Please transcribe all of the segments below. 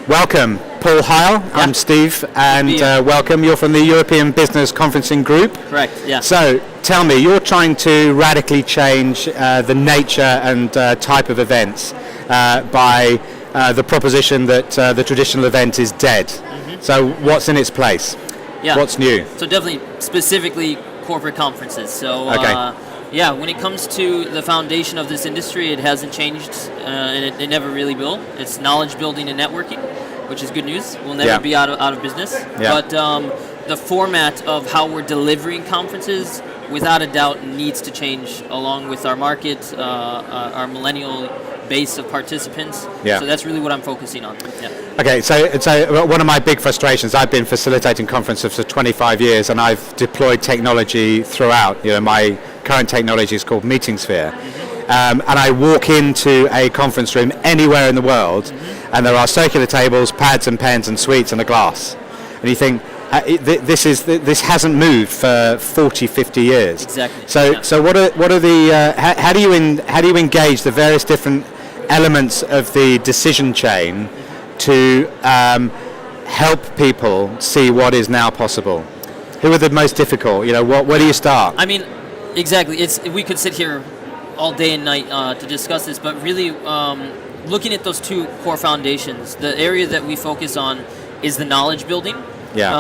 Welcome, Paul Heil. I'm Steve, and welcome. You're from the European Business Conferencing Group. Correct, yeah. So, tell me, you're trying to radically change the nature and type of events by the proposition that the traditional event is dead. Mm-hmm. So, what's in its place? Yeah. What's new? So definitely, specifically corporate conferences. So, when it comes to the foundation of this industry, it hasn't changed, and it never really will. It's knowledge building and networking, which is good news. We'll never be out of business. Yeah. But the format of how we're delivering conferences, without a doubt, needs to change along with our market, our millennial base of participants. Yeah. So that's really what I'm focusing on. Yeah. Okay, so one of my big frustrations, I've been facilitating conferences for 25 years, and I've deployed technology throughout. You know, my current technology is called MeetingSphere. Mm-hmm. And I walk into a conference room anywhere in the world, mm-hmm. and there are circular tables, pads and pens and suites and a glass. And you think, this hasn't moved for 40, 50 years. Exactly. So what are the how do you engage the various different elements of the decision chain to help people see what is now possible? Who are the most difficult? You know, where do you start? I mean, exactly. We could sit here all day and night to discuss this, but really looking at those two core foundations, the area that we focus on is the knowledge building. Yeah.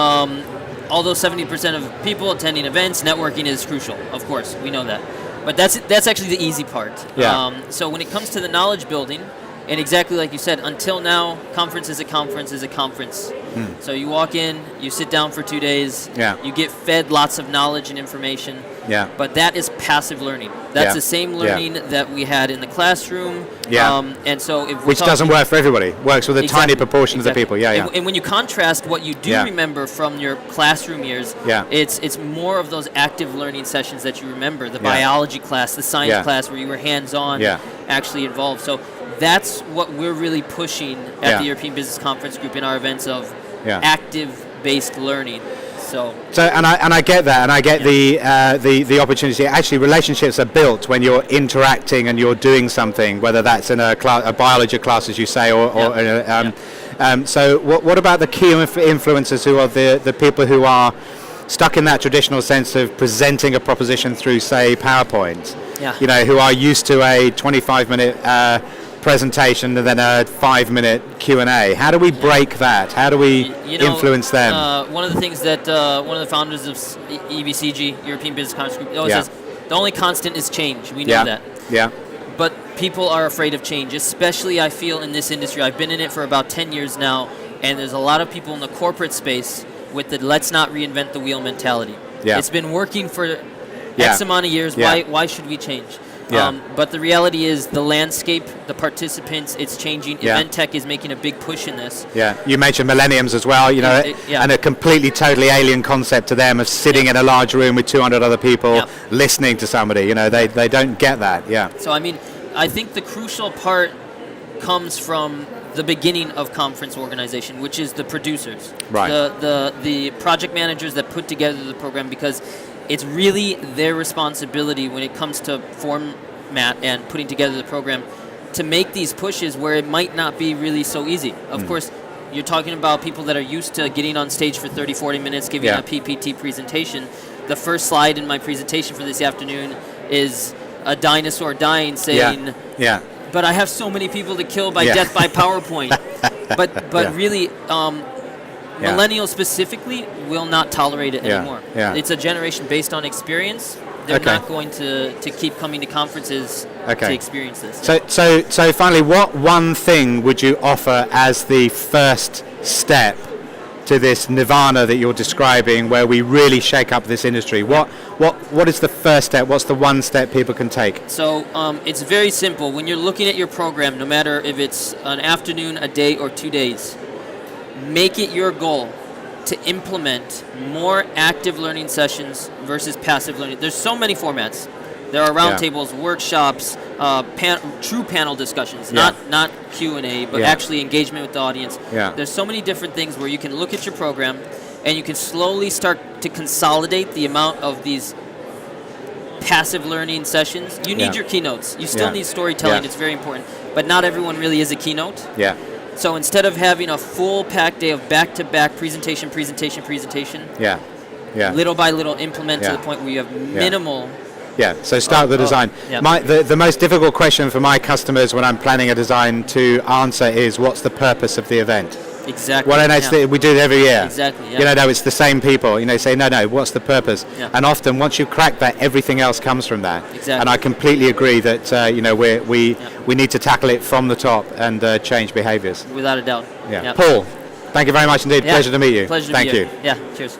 Although 70% of people attending events, networking is crucial. Of course, we know that. But that's actually the easy part. Yeah. So when it comes to the knowledge building, and exactly like you said, until now, conference is a conference is a conference. Mm. So you walk in, you sit down for 2 days, you get fed lots of knowledge and information. Yeah. But that is passive learning. That's the same learning that we had in the classroom. Yeah. And so which doesn't work for everybody. Works with a tiny proportion of the people. Yeah, And when you contrast what you do remember from your classroom years, it's more of those active learning sessions that you remember. The biology class, the science class where you were hands-on, actually involved. So that's what we're really pushing at the European Business Conference Group in our events of active-based learning. So I get that, and I get the opportunity. Actually, relationships are built when you're interacting and you're doing something, whether that's in a biology class, as you say, so what about the key influencers who are the people who are stuck in that traditional sense of presenting a proposition through, say, PowerPoint? Yeah. You know, who are used to a 25-minute presentation and then a 5-minute Q&A. How do we break that? How do we influence them? One of the things that one of the founders of EBCG, European Business Conference Group, always says, the only constant is change. We know that. Yeah. But people are afraid of change, especially I feel in this industry. I've been in it for about 10 years now, and there's a lot of people in the corporate space with the let's not reinvent the wheel mentality. Yeah. It's been working for X amount of years. Yeah. Why should we change? Yeah. But the reality is the landscape, the participants, it's changing. Yeah. Event tech is making a big push in this. Yeah, you mentioned millenniums as well, you know, and a completely, totally alien concept to them of sitting in a large room with 200 other people listening to somebody. You know, they don't get that. Yeah. So, I mean, I think the crucial part comes from the beginning of conference organization, which is the producers. Right. The project managers that put together the program, because it's really their responsibility when it comes to format and putting together the program to make these pushes where it might not be really so easy. Of course, you're talking about people that are used to getting on stage for 30, 40 minutes, giving a PPT presentation. The first slide in my presentation for this afternoon is a dinosaur dying saying, but I have so many people to kill by death by PowerPoint. But really, millennials specifically will not tolerate it anymore. Yeah. It's a generation based on experience. They're not going to keep coming to conferences to experience this. So finally, what one thing would you offer as the first step to this nirvana that you're describing, where we really shake up this industry? What is the first step? What's the one step people can take? So it's very simple. When you're looking at your program, no matter if it's an afternoon, a day, or 2 days, make it your goal to implement more active learning sessions versus passive learning. There's so many formats. There are roundtables, workshops, true panel discussions, not Q&A, but actually engagement with the audience. Yeah. There's so many different things where you can look at your program and you can slowly start to consolidate the amount of these passive learning sessions. You need your keynotes. You still need storytelling. It's very important. But not everyone really is a keynote. Yeah. So instead of having a full packed day of back-to-back presentation, Yeah. Yeah. little by little implement to the point where you have minimal. Yeah, so start with the design. The most difficult question for my customers when I'm planning a design to answer is, what's the purpose of the event? Exactly. Well, I know we do it every year. Exactly. Yeah. You know, no, it's the same people. You know, say, no, what's the purpose? Yeah. And often, once you crack that, everything else comes from that. Exactly. And I completely agree that you know we need to tackle it from the top and change behaviours. Without a doubt. Yeah. Paul, thank you very much indeed. Pleasure to meet you. Pleasure to meet you. Yeah. Cheers.